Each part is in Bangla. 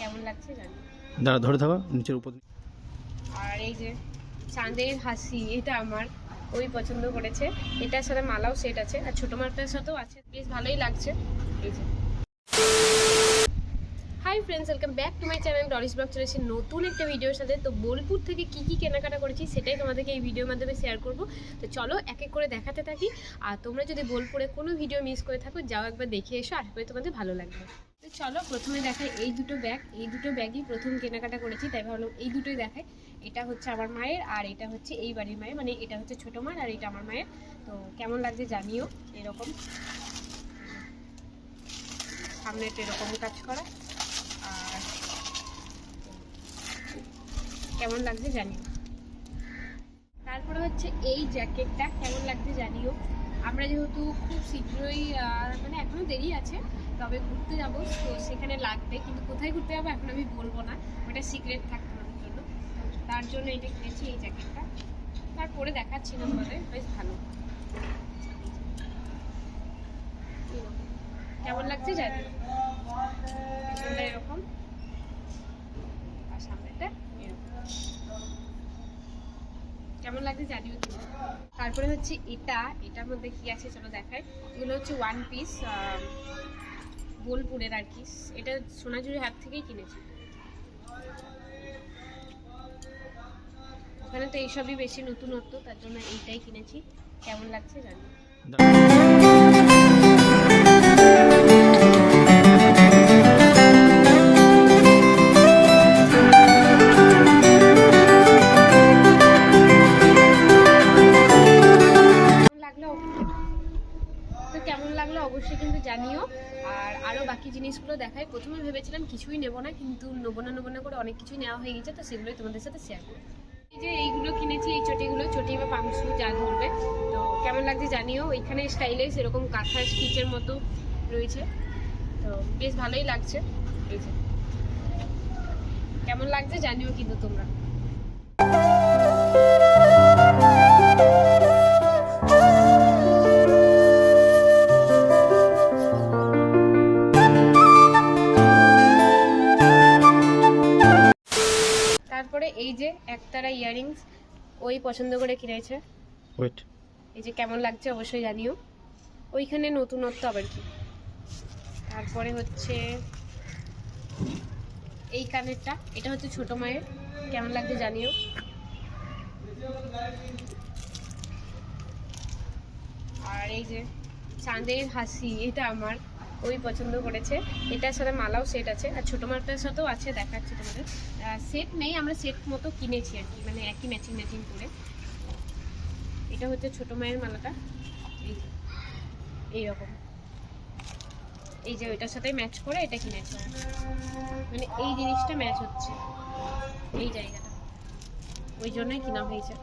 কেমন লাগছে জানি। দাঁড়া ধরে থাকো নিচের উপর। আর এই যে চাঁদের হাসি, এটা আমার ওই পছন্দ করেছে। এটার সাথে মালাও সেট আছে, আর ছোটো মাটার সাথেও আছে, বেশ ভালোই লাগছে। এই যে hi friends, welcome back to my channel Doris blog. চলে এসেছি নতুন একটা ভিডিওর সাথে। তো বোলপুর থেকে কি কেনাকাটা করেছি সেটাই তোমাদেরকে এই ভিডিওর মাধ্যমে শেয়ার করব। তো চলো এক এক করে দেখাতে থাকি। আর তোমরা যদি বোলপুরে কোনো ভিডিও মিস করে থাকো, যাও একবার দেখে এসো, আশা করি তোমাদের ভালো লাগবে। তো চলো প্রথমে দেখাই এই দুটো ব্যাগই প্রথম কেনাকাটা করেছি, তাই ভাবলাম এই দুটোই দেখাই। এটা হচ্ছে আমার মায়ের, আর এটা হচ্ছে এই বাড়ির মায়ের, মানে এটা হচ্ছে ছোটো মার আর এটা আমার মায়ের। তো কেমন লাগছে জানিও। এরকম সামনে এরকম কাজ করা, আর কেমন লাগছে জানিও। তারপরে হচ্ছে এই জ্যাকেটটা কেমন লাগছে জানিও। আমরা যেহেতু খুব শীঘ্রই মানে এখনো দেরি আছে, তবে ঘুরতে যাবো, তো সেখানে লাগবে, কিন্তু কোথায় ঘুরতে যাবো এখন আমি বলবো না, ওটা সিক্রেট থাকবে আমাদের জন্য। তার জন্য এটা কিনেছি, এই জ্যাকেটটা। তারপরে দেখাচ্ছি না তোমাদের, বেশ ভালো। কেমন লাগছে জানিও। পেছনটা এরকম আর সামনেটা এরকম, কেমন লাগছে জানিও। তারপরে হচ্ছে এটার মধ্যে কি আছে চলো দেখাই। এগুলো হচ্ছে ওয়ান পিস, বোলপুরের আর কি। এটা সোনাঝুরির হাট থেকেই কিনেছি। ওখানে তো এইসবই বেশি নতুনত্ব, তার জন্য এইটাই কিনেছি। কেমন লাগছে জানি। কেমন লাগলো অবশ্যই কিন্তু জানিও। আর আরও বাকি জিনিসগুলো দেখাই। প্রথমে ভেবেছিলাম কিছুই নেবো না, কিন্তু নেবো না করে অনেক কিছুই নেওয়া হয়ে গেছে, তো সেগুলোই তোমাদের সাথে শেয়ার করবো। এই যে এইগুলো কিনেছি, এই চটি বা পামসু যা ধরবে। তো কেমন লাগছে জানিও। ওইখানে স্টাইলিশ এরকম কাঁথা স্টিচের মতো রয়েছে, তো বেশ ভালোই লাগছে। এই যে কেমন লাগছে জানিও কিন্তু তোমরা। তারপরে এই যে একতারা ইয়াররিংস, ওই পছন্দ করে কিনেছে। ওয়েট, এই যে কেমন লাগছে অবশ্যই জানিও। ওইখানে নতুনত্ব আবার কি। তারপরে হচ্ছে এই কানেরটা, এটা হচ্ছে ছোটো মায়ের, কেমন লাগছে জানিও। আর এই যে চাঁদের হাসি, এটা আমার ওই পছন্দ করেছে। এটার সাথে মালাও সেট আছে, আর ছোটো মাটার সাথেও আছে, দেখাচ্ছি তোমাদের। সেট নেই, আমরা সেট মতো কিনেছি আর কি, মানে একই ম্যাচিং করে। এটা হচ্ছে ছোটো মায়ের মালাটা, এইরকম। এই যে ওইটার সাথে ম্যাচ করে এটা কিনেছে, মানে এই জিনিসটা ম্যাচ হচ্ছে এই জায়গাটা, ওই জন্যই কেনা হয়েছে।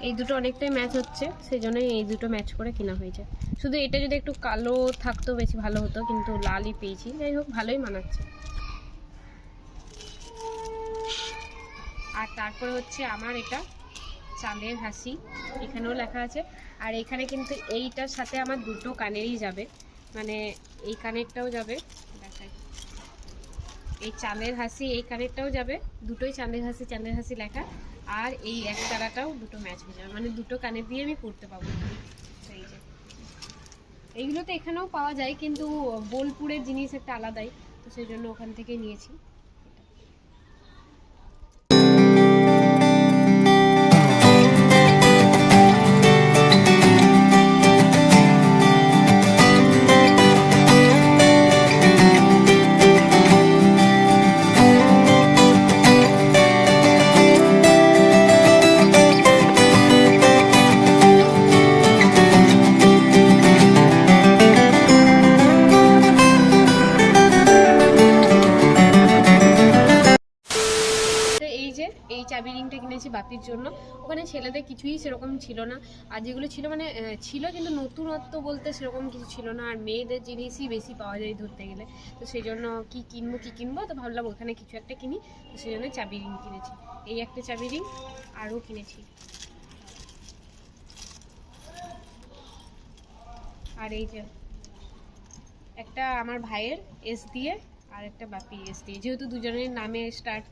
এই দুটো অনেকটাই ম্যাচ হচ্ছে, সেই জন্যই এই দুটো ম্যাচ করে কেনা হয়েছে। শুধু এটা যদি একটু কালো থাকতো বেশি ভালো হতো, কিন্তু লালই পেয়েছি, যাই হোক ভালোই মানাচ্ছে। আর তারপরে হচ্ছে আমার এটা চাঁদের হাসি, এখানেও লেখা আছে। আর এখানে কিন্তু এইটার সাথে আমার দুটো কানেরই যাবে, মানে এই কানেরটাও যাবে, দেখাই। এই চাঁদের হাসি এই কানেরটাও যাবে, দুটোই চাঁদের হাসি লেখা। আর এই একতারাটাও দুটো ম্যাচ হয়ে যাবে, মানে দুটো কানের দিয়ে আমি পরতে পাবো। এই যে এইগুলো তো এখানেও পাওয়া যায়, কিন্তু বোলপুরের জিনিস একটা আলাদাই, তো সেই জন্য ওখান থেকে নিয়েছি। এই চাবি রিংটা কিনেছি বাপির জন্য। ওখানে ছেলেদের কিছুই সেরকম ছিল না, আর যেগুলো ছিল মানে ছিল, কিন্তু নতুনত্ব বলতে সেরকম কিছু ছিল না। আর মেয়েদের জিনিসই বেশি পাওয়া যায় ধরতে গেলে, তো সেই জন্য কি কিনবো, তো ভাবলাম ওখানে কিছু একটা কিনি, তো সেই জন্য চাবি রিং কিনেছি। এই একটা চাবি রিং, আরও কিনেছি। আর এই যে একটা আমার ভাইয়ের এস দিয়ে, আর একটা বাপি এস দিয়ে, যেহেতু দুজনের নামে স্টার্ট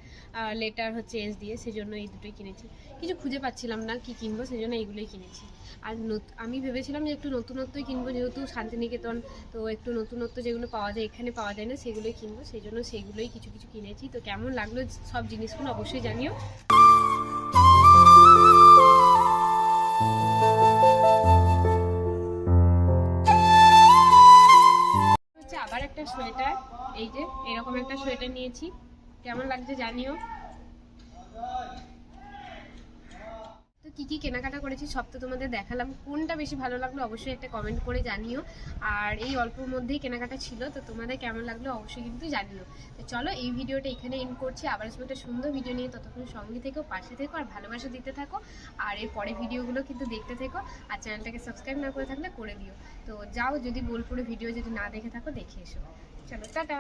লেটার হচ্ছে এস দিয়ে, সেজন্য এই দুটোই কিনেছি। কিছু খুঁজে পাচ্ছিলাম না কি কিনবো, সেজন্য এইগুলোই কিনেছি। আর আমি ভেবেছিলাম যে একটু নতুনত্বই কিনবো, যেহেতু শান্তিনিকেতন, তো একটু নতুনত্ব যেগুলো পাওয়া যায় এখানে পাওয়া যায় না সেগুলোই কিনবো, সেই জন্য সেইগুলোই কিছু কিছু কিনেছি। তো কেমন লাগলো সব জিনিসগুলো অবশ্যই জানিও। হচ্ছে আবার একটা সোয়েটার, এই যে এরকম একটা সোয়েটার নিয়েছি, কেমন লাগছে জানিও। তো কী কী কেনাকাটা করেছি সব তো তোমাদের দেখালাম, কোনটা বেশি ভালো লাগলো অবশ্যই একটা কমেন্ট করে জানিও। আর এই অল্পর মধ্যেই কেনাকাটা ছিল, তো তোমাদের কেমন লাগলো অবশ্যই কিন্তু জানিও। তো চলো এই ভিডিওটা এখানে এন্ড করছি, আবার আসবো একটা সুন্দর ভিডিও নিয়ে, ততক্ষণ সঙ্গে থেকো, পাশে থেকো, আর ভালোবাসা দিতে থাকো। আর এর পরে ভিডিওগুলো কিন্তু দেখতে থেকো, আর চ্যানেলটাকে সাবস্ক্রাইব না করে থাকলে করে দিও। তো যাও, যদি বোলপুরে ভিডিও যদি না দেখে থাকো দেখে এসো। চলো টাটা।